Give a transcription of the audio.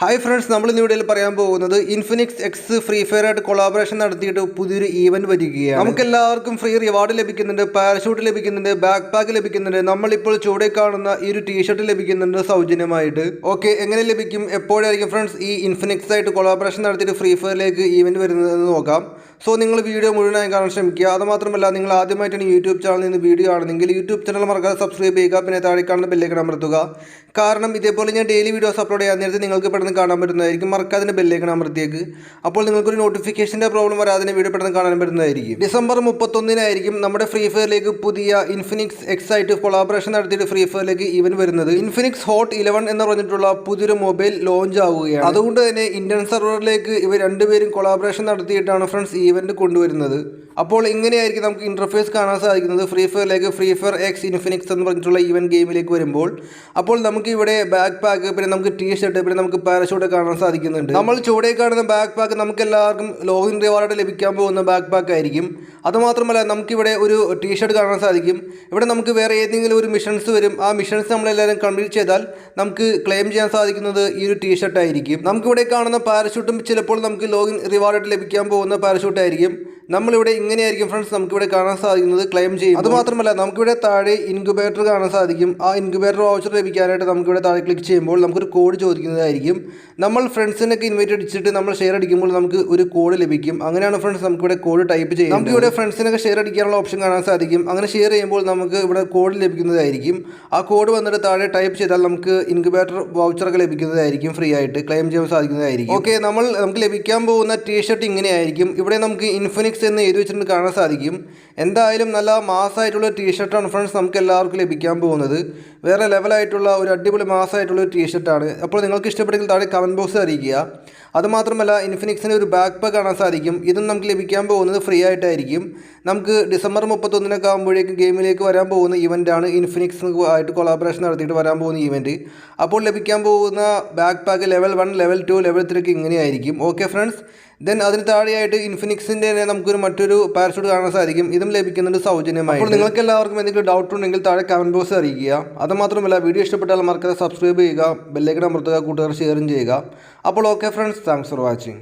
Hi friends, നമ്മൾ ഇന്ന് വീഡിയോയിൽ പറയാൻ പോകുന്നത് ഇൻഫിനിക്സ് എക്സ് ഫ്രീ ഫയർ ആയിട്ട് കൊളാബറേഷൻ നടത്തിയിട്ട് പുതിയൊരു ഈവന്റ് വരികയാണ്. നമുക്ക് എല്ലാവർക്കും ഫ്രീ റിവാർഡ് ലഭിക്കുന്നുണ്ട്, പാരഷൂട്ട് ലഭിക്കുന്നുണ്ട്, ബാക്ക് പാക്ക് ലഭിക്കുന്നുണ്ട്. നമ്മളിപ്പോൾ ചൂടെ കാണുന്ന ഈ ഒരു ടീഷർട്ട് ലഭിക്കുന്നുണ്ട് സൗജന്യമായിട്ട്. ഓക്കെ, എങ്ങനെ ലഭിക്കും, എപ്പോഴായിരിക്കും ഫ്രണ്ട്സ് ഈ ഇൻഫിനിക്സ് ആയിട്ട് കൊളാബറേഷൻ നടത്തിയിട്ട് ഫ്രീ ഫയറിലേക്ക് ഈവന്റ് വരുന്നതെന്ന് നോക്കാം. സോ നിങ്ങൾ വീഡിയോ മുഴുവനായി കാണാൻ ശ്രമിക്കുക. അതുമാത്രമല്ല, നിങ്ങൾ ആദ്യമായിട്ടാണ് യൂട്യൂബ് ചാനലിൽ നിന്ന് വീഡിയോ ആണെങ്കിൽ യൂട്യൂബ് ചാനൽ മറക്കാതെ സബ്സ്ക്രൈബ് ചെയ്യുക, പിന്നെ താഴെ കാണുന്ന ബെല്ലേക്ക് അമർത്തുക. കാരണം ഇതേപോലെ ഞാൻ ഡെയിലി വീഡിയോസ് അപ്ലോഡ് ചെയ്യാൻ നേരത്തെ നിങ്ങൾക്ക് പെട്ടെന്ന് കാണാൻ പറ്റുന്നതായിരിക്കും. മറക്കാതെ ബെല്ലേക്ക് അമർത്തിയേക്ക്. അപ്പോൾ നിങ്ങൾക്കൊരു നോട്ടിഫിക്കേഷൻ്റെ പ്രോബ്ലം വരാതെ വീഡിയോ പെട്ടെന്ന് കാണാൻ പറ്റുന്നതായിരിക്കും. ഡിസംബർ 31 നമ്മുടെ ഫ്രീ ഫയറിലേക്ക് പുതിയ ഇൻഫിനിക്സ് എക്സ് ആയിട്ട് കൊളാബറേഷൻ നടത്തിയിട്ട് ഫ്രീ ഫയറിലേക്ക് ഈവന്റ് വരുന്നത്. ഇൻഫിനിക്സ് ഹോട്ട് 11 എന്ന് പറഞ്ഞിട്ടുള്ള പുതിയൊരു മൊബൈൽ ലോഞ്ച് ആവുകയാണ്. അതുകൊണ്ട് തന്നെ ഇന്ത്യൻ സെർവറിലേക്ക് ഇവർ രണ്ടുപേരും കൊളാബറേഷൻ നടത്തിയിട്ടാണ് ഫ്രണ്ട്സ് ഈവന്റ് കൊണ്ടുവരുന്നത്. അപ്പോൾ ഇങ്ങനെയായിരിക്കും നമുക്ക് ഇന്റർഫേസ് കാണാൻ സാധിക്കുന്നത് ഫ്രീ ഫയറിലേക്ക്. ഫ്രീ ഫയർ എക്സ് ഇൻഫിനിക്സ് എന്ന് പറഞ്ഞിട്ടുള്ള ഈവന്റ് ഗെയിമിലേക്ക് വരുമ്പോൾ അപ്പോൾ നമുക്ക് ഇവിടെ ബാക്ക് പാക്ക്, പിന്നെ നമുക്ക് ടീഷർട്ട്, പിന്നെ നമുക്ക് പാരഷൂട്ട് കാണാൻ സാധിക്കുന്നുണ്ട്. നമ്മൾ ചുവടെ കാണുന്ന ബാക്ക് പാക്ക് നമുക്ക് എല്ലാവർക്കും ലോഗിൻ റിവാർഡ് ലഭിക്കാൻ പോകുന്ന ബാക്ക് പാക്ക് ആയിരിക്കും. അതുമാത്രമല്ല, നമുക്കിവിടെ ഒരു ടീഷർട്ട് കാണാൻ സാധിക്കും. ഇവിടെ നമുക്ക് വേറെ ഏതെങ്കിലും ഒരു മിഷൻസ് വരും. ആ മിഷൻസ് നമ്മളെല്ലാവരും കംപ്ലീറ്റ് ചെയ്താൽ നമുക്ക് ക്ലെയിം ചെയ്യാൻ സാധിക്കുന്നത് ഈ ഒരു ടീഷർട്ട് ആയിരിക്കും. നമുക്കിവിടെ കാണുന്ന പാരഷൂട്ടും ചിലപ്പോൾ നമുക്ക് ലോഗിൻ റിവാർഡ് ലഭിക്കാൻ പോകുന്ന പാരഷൂട്ട് ആയിരിക്കും. നമ്മളിവിടെ ഇങ്ങനെയായിരിക്കും ഫ്രണ്ട്സ് നമുക്കിവിടെ കാണാൻ സാധിക്കുന്നത് ക്ലെയിം ചെയ്യും. അതുമാത്രമല്ല, നമുക്കിവിടെ താഴെ ഇൻക്യുബേറ്റർ കാണാൻ സാധിക്കും. ആ ഇൻക്യുബേറ്റർ വൗച്ചർ ലഭിക്കാനായിട്ട് നമുക്കിവിടെ താഴെ ക്ലിക്ക് ചെയ്യുമ്പോൾ നമുക്കൊരു കോഡ് ചോദിക്കുന്നതായിരിക്കും. നമ്മൾ ഫ്രണ്ട്സിനൊക്കെ ഇൻവൈറ്റ് അടിച്ചിട്ട് നമ്മൾ ഷെയർ അടിക്കുമ്പോൾ നമുക്ക് ഒരു കോഡ് ലഭിക്കും. അങ്ങനെയാണ് ഫ്രണ്ട്സ് നമുക്കിവിടെ കോഡ് ടൈപ്പ് ചെയ്യും. നമുക്കിവിടെ ഫ്രണ്ട്സിനൊക്കെ ഷെയർ അടിക്കാനുള്ള ഓപ്ഷൻ കാണാൻ സാധിക്കും. അങ്ങനെ ഷെയർ ചെയ്യുമ്പോൾ നമുക്ക് ഇവിടെ കോഡ് ലഭിക്കുന്നതായിരിക്കും. ആ കോഡ് വന്നിട്ട് താഴെ ടൈപ്പ് ചെയ്താൽ നമുക്ക് ഇൻക്യുബേറ്റർ വൗച്ചറൊക്കെ ലഭിക്കുന്നതായിരിക്കും. ഫ്രീ ആയിട്ട് ക്ലെയിം ചെയ്യാൻ സാധിക്കുന്നതായിരിക്കും. ഓക്കെ, നമുക്ക് ലഭിക്കാൻ പോകുന്ന ടീഷർട്ട് ഇങ്ങനെയായിരിക്കും. ഇവിടെ നമുക്ക് ഇൻഫിനിക്സ് എന്ന് എഴുതി വെച്ചിട്ട് കാണാൻ സാധിക്കും. എന്തായാലും നല്ല മാസമായിട്ടുള്ള ടീഷർട്ടാണ് ഫ്രണ്ട്സ് നമുക്ക് എല്ലാവർക്കും ലഭിക്കാൻ പോകുന്നത്. വേറെ ലെവലായിട്ടുള്ള ഒരു അടിപൊളി മാസമായിട്ടുള്ള ഒരു ടീഷർട്ടാണ്. അപ്പോൾ നിങ്ങൾക്ക് ഇഷ്ടപ്പെട്ടെങ്കിൽ താഴെ കമൻറ്റ് ബോക്സിൽ അറിയിക്കുക. അതുമാത്രമല്ല, ഇൻഫിനിക്സിന് ഒരു ബാക്ക് പാക്ക് കാണാൻ സാധിക്കും. ഇതും നമുക്ക് ലഭിക്കാൻ പോകുന്നത് ഫ്രീ ആയിട്ടായിരിക്കും. നമുക്ക് ഡിസംബർ 31 ആകുമ്പോഴേക്കും ഗെയിമിലേക്ക് വരാൻ പോകുന്ന ഇവൻ്റാണ് ഇൻഫിനിക്സ് ആയിട്ട് കൊളാബറേഷൻ നടത്തിയിട്ട് വരാൻ പോകുന്ന ഇവൻറ്റ്. അപ്പോൾ ലഭിക്കാൻ പോകുന്ന back pack level 1, level 2, level 3 ഇങ്ങനെയായിരിക്കും. ഓക്കെ ഫ്രണ്ട്സ്, ദെൻ അതിന് താഴെയായിട്ട് ഇൻഫിനിക്സിൻ്റെ തന്നെ നമുക്കൊരു മറ്റൊരു പാരഷൂട്ട് കാണാൻ സാധിക്കും. ഇതും ലഭിക്കുന്നുണ്ട് സൗജന്യമായി. അപ്പോൾ നിങ്ങൾക്ക് എല്ലാവർക്കും എന്തെങ്കിലും ഡൗട്ട് ഉണ്ടെങ്കിൽ താഴെ കമൻറ്റ് ബോക്സിൽ അറിയിക്കുക. അതുമാത്രമല്ല, വീഡിയോ ഇഷ്ടപ്പെട്ടാൽ മറക്കാതെ സബ്സ്ക്രൈബ് ചെയ്യുക, ബെല്ലൈക്കൺ അമർത്തുക, കൂട്ടുകാർ ഷെയറും ചെയ്യുക. അപ്പോൾ okay friends, thanks for watching.